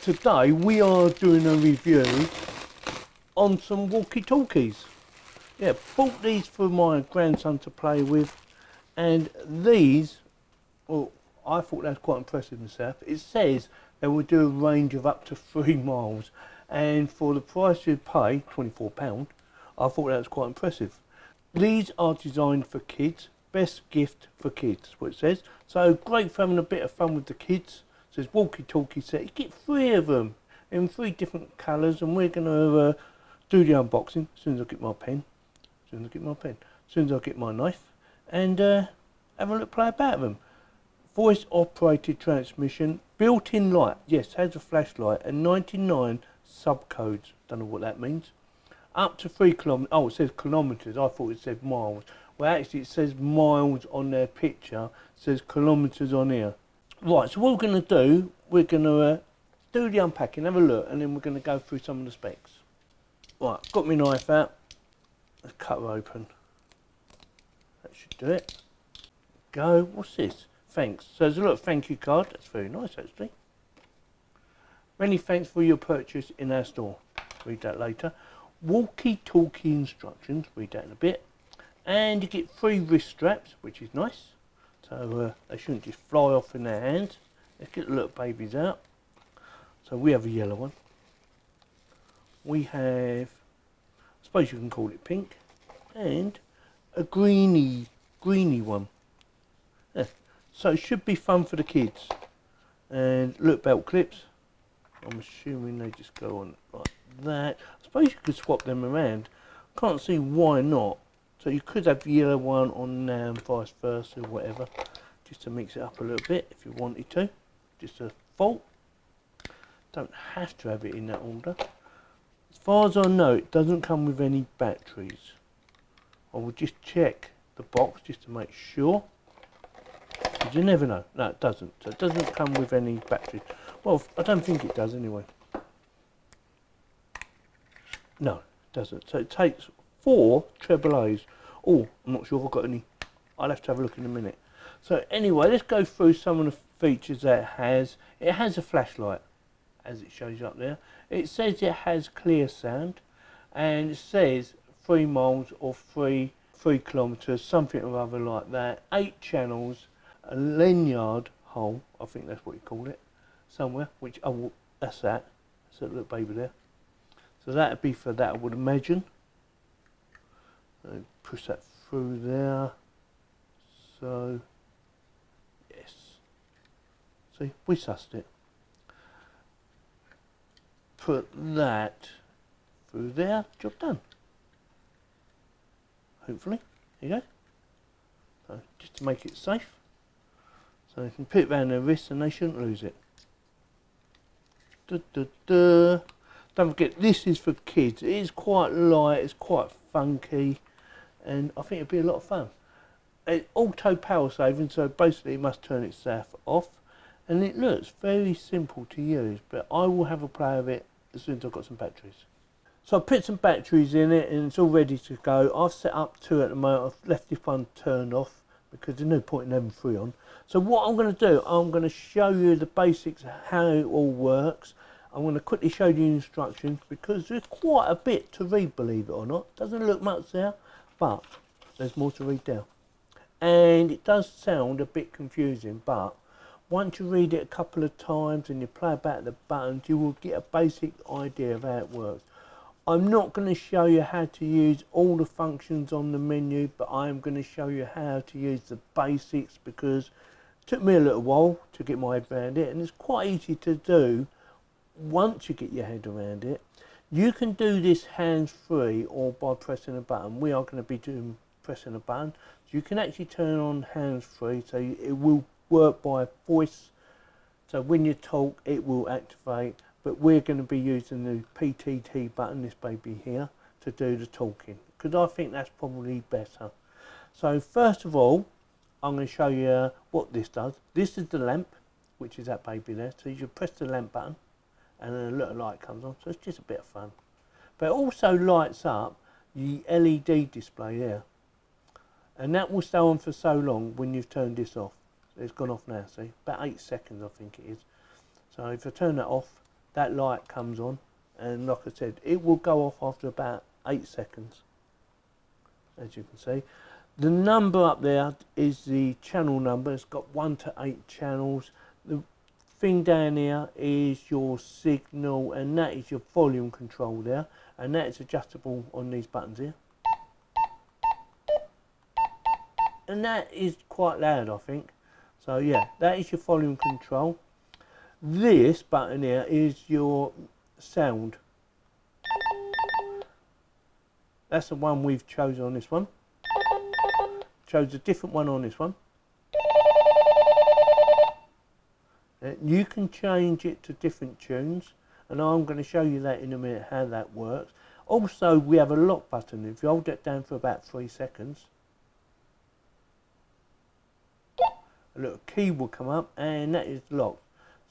Today we are doing a review on some Walkie Talkies. Yeah, bought these for my grandson to play with, and these, well, I thought that was quite impressive myself. It says they will do a range of up to 3 miles, and for the price you pay, £24, I thought that was quite impressive. These are designed for kids, best gift for kids, that's what it says. So great for having a bit of fun with the kids. It says Walkie Talkie set. You get 3 of them in 3 different colours, and we're going to do the unboxing as soon as I get my pen, as soon as I get my knife, and have a look, play about them. Voice operated transmission, built-in light, yes, has a flashlight, and 99 subcodes, don't know what that means. Up to 3 kilometres, oh, it says kilometres, I thought it said miles. Well, actually it says miles on their picture, it says kilometres on here. Right, so what we're going to do, we're going to do the unpacking, have a look, and then we're going to go through some of the specs. Right, got my knife out, let's cut her open. That should do it. Go, what's this? Thanks. So there's a little thank you card, that's very nice actually. Many thanks for your purchase in our store. Read that later. Walkie Talkie instructions, read that in a bit. And you get 3 wrist straps, which is nice. So they shouldn't just fly off in their hands. Let's get the little babies out. So we have a yellow one. We have, I suppose you can call it pink. And a greeny one. Yeah. So it should be fun for the kids. And look, belt clips. I'm assuming they just go on like that. I suppose you could swap them around. Can't see why not. So you could have the yellow one on now and vice versa or whatever, just to mix it up a little bit if you wanted to. Just a fault. Don't have to have it in that order. As far as I know, it doesn't come with any batteries. I will just check the box just to make sure. Because you never know. No, it doesn't. So it doesn't come with any batteries. Well, I don't think it does anyway. No, it doesn't. So it takes 4 treble A's. Oh, I'm not sure if I've got any. I'll have to have a look in a minute. So anyway, let's go through some of the features that it has. It has a flashlight, as it shows you up there. It says it has clear sound, and it says 3 miles or 3 kilometres, something or other like that. 8 channels, a lanyard hole, I think that's what you call it, somewhere, which, oh, that's that. That's that little baby there. So that would be for that, I would imagine. Push that through there. So, yes. See, we sussed it. Put that through there, job done. Hopefully, there you go. So, just to make it safe. So you can put it around their wrists and they shouldn't lose it. Don't forget, this is for kids. It is quite light, it's quite funky, and I think it'd be a lot of fun. It's auto power saving, so basically it must turn itself off, and it looks very simple to use, but I will have a play of it as soon as I've got some batteries. So I put some batteries in it and it's all ready to go. I've set up 2 at the moment. I've left this one turned off because there's no point in having 3 on. So what I'm going to do, I'm going to show you the basics of how it all works. I'm going to quickly show you the instructions because there's quite a bit to read, believe it or not. Doesn't look much there, but there's more to read there. And it does sound a bit confusing, but once you read it a couple of times and you play about the buttons, you will get a basic idea of how it works. I'm not going to show you how to use all the functions on the menu, but I am going to show you how to use the basics because it took me a little while to get my head around it, and it's quite easy to do once you get your head around it. You can do this hands-free or by pressing a button. We are going to be doing pressing a button. So you can actually turn on hands-free, so it will work by voice. So when you talk, it will activate. But we're going to be using the PTT button, this baby here, to do the talking, because I think that's probably better. So first of all, I'm going to show you what this does. This is the lamp, which is that baby there. So you press the lamp button, and then a little light comes on. So it's just a bit of fun. But it also lights up the LED display there. And that will stay on for so long when you've turned this off. It's gone off now, see? About 8 seconds, I think it is. So if I turn that off, that light comes on, and like I said, it will go off after about 8 seconds, as you can see. The number up there is the channel number. It's got 1 to 8 channels. The thing down here is your signal, and that is your volume control there, and that is adjustable on these buttons here. And that is quite loud, I think. So yeah, that is your volume control. This button here is your sound. That's the one we've chosen on this one. Chose a different one on this one. You can change it to different tunes, and I'm going to show you that in a minute how that works. Also, we have a lock button. If you hold that down for about 3 seconds, a little key will come up, and that is locked.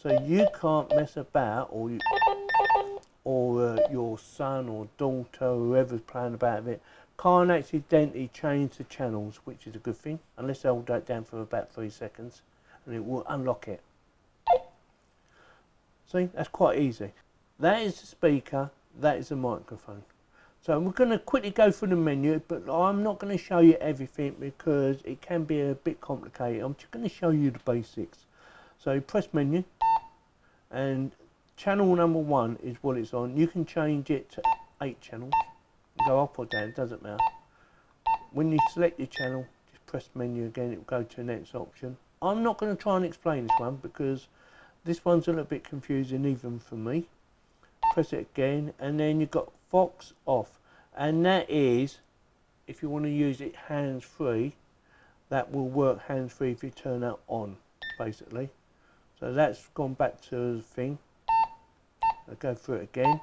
So you can't mess about, or your son or daughter, whoever's playing about with it, can't accidentally change the channels, which is a good thing, unless they hold that down for about 3 seconds, and it will unlock it. See, that's quite easy. That is the speaker, that is the microphone. So we're going to quickly go through the menu, but I'm not going to show you everything because it can be a bit complicated. I'm just going to show you the basics. So you press menu, and channel number 1 is what it's on. You can change it to 8 channels. Go up or down, it doesn't matter. When you select your channel, just press menu again, it will go to the next option. I'm not going to try and explain this one because this one's a little bit confusing even for me. Press it again, and then you've got Fox off, and that is, if you want to use it hands-free, that will work hands-free if you turn that on, basically. So that's gone back to the thing. I'll go through it again.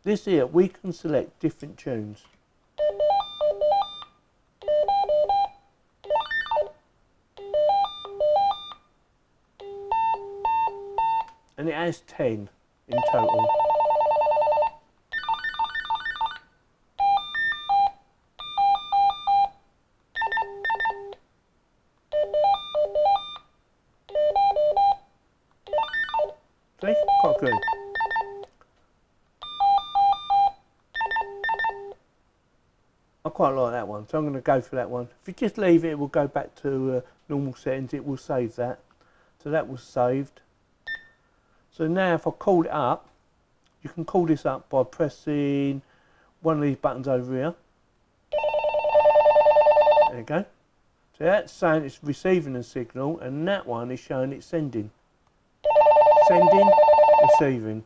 This here, we can select different tunes. And it has 10 in total. See? Quite good. I quite like that one, so I'm going to go for that one. If you just leave it, it will go back to normal settings. It will save that. So that was saved. So now if I call it up, you can call this up by pressing one of these buttons over here. There you go. So that's saying it's receiving a signal, and that one is showing it's sending. Sending, receiving.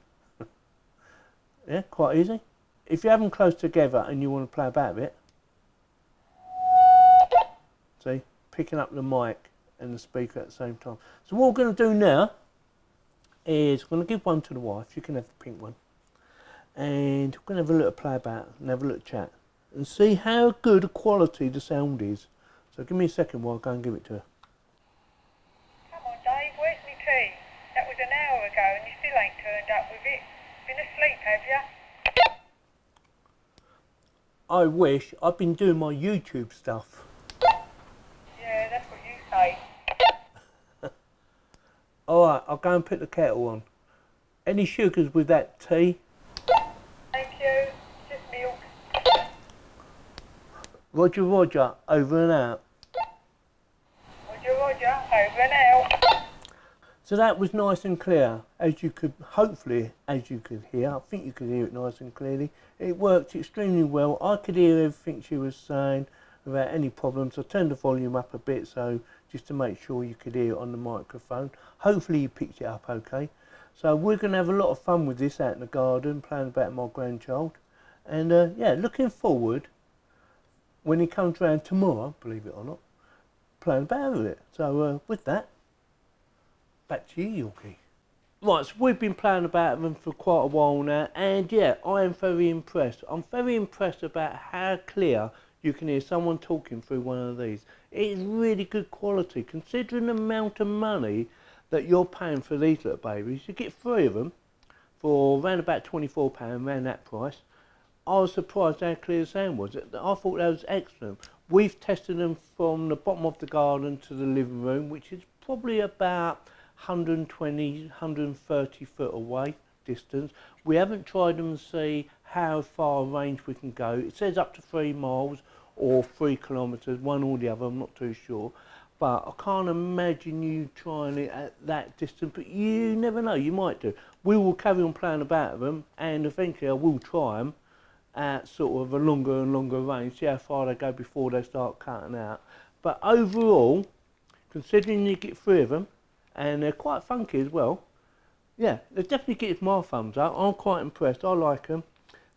Yeah, quite easy. If you have them close together and you want to play about it, see, picking up the mic and the speaker at the same time. So what we're going to do now is we're going to give one to the wife. You can have the pink one. And we're going to have a little play about and have a little chat and see how good a quality the sound is. So give me a second while I go and give it to her. Come on, Dave, where's my tea? That was an hour ago and you still ain't turned up with it. Been asleep, have you? I wish. I've been doing my YouTube stuff. Yeah, that's what you say. Alright, I'll go and put the kettle on. Any sugars with that tea? Thank you. Just milk. Roger, Roger, over and out. Roger, Roger, over and out. So that was nice and clear, as you could, hopefully, as you could hear. I think you could hear it nice and clearly. It worked extremely well. I could hear everything she was saying without any problems. I turned the volume up a bit, so just to make sure you could hear it on the microphone. Hopefully you picked it up okay. So we're going to have a lot of fun with this out in the garden, playing about my grandchild. And yeah, looking forward, when he comes round tomorrow, believe it or not, playing about with it. So with that, back to you, Yorkie. Right, so we've been playing about them for quite a while now, and yeah, I am very impressed. I'm very impressed about how clear you can hear someone talking through one of these. It is really good quality, considering the amount of money that you're paying for these little babies. You get 3 of them for around about £24, around that price. I was surprised how clear the sound was. I thought that was excellent. We've tested them from the bottom of the garden to the living room, which is probably about 120, 130 foot away, distance. We haven't tried them to see how far range we can go. It says up to 3 miles or 3 kilometres, one or the other, I'm not too sure. But I can't imagine you trying it at that distance, but you never know, you might do. We will carry on playing about with them, and eventually I will try them at sort of a longer and longer range, see how far they go before they start cutting out. But overall, considering you get 3 of them, and they're quite funky as well, yeah, they definitely get my thumbs up. I'm quite impressed, I like them.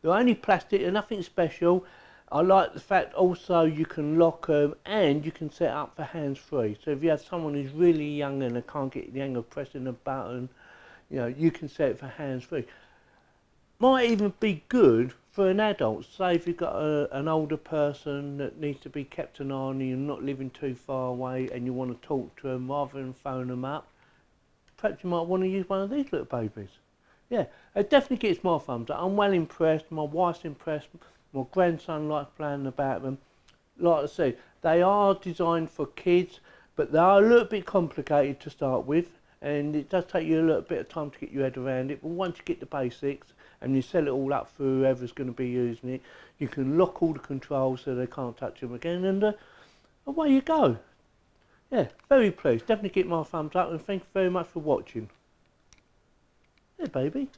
They're only plastic, they're nothing special. I like the fact also you can lock them and you can set up for hands-free. So if you have someone who's really young and they can't get the hang of pressing a button, you know, you can set it for hands-free. Might even be good for an adult. Say if you've got an older person that needs to be kept an eye on, you're not living too far away and you want to talk to them rather than phone them up, perhaps you might want to use one of these little babies. Yeah, it definitely gets my thumbs up. I'm well impressed, my wife's impressed, my grandson likes playing about them. Like I said, they are designed for kids, but they are a little bit complicated to start with, and it does take you a little bit of time to get your head around it, but once you get the basics, and you set it all up for whoever's going to be using it, you can lock all the controls so they can't touch them again, and away you go. Yeah, very pleased. Definitely get my thumbs up, and thank you very much for watching. Hey, baby.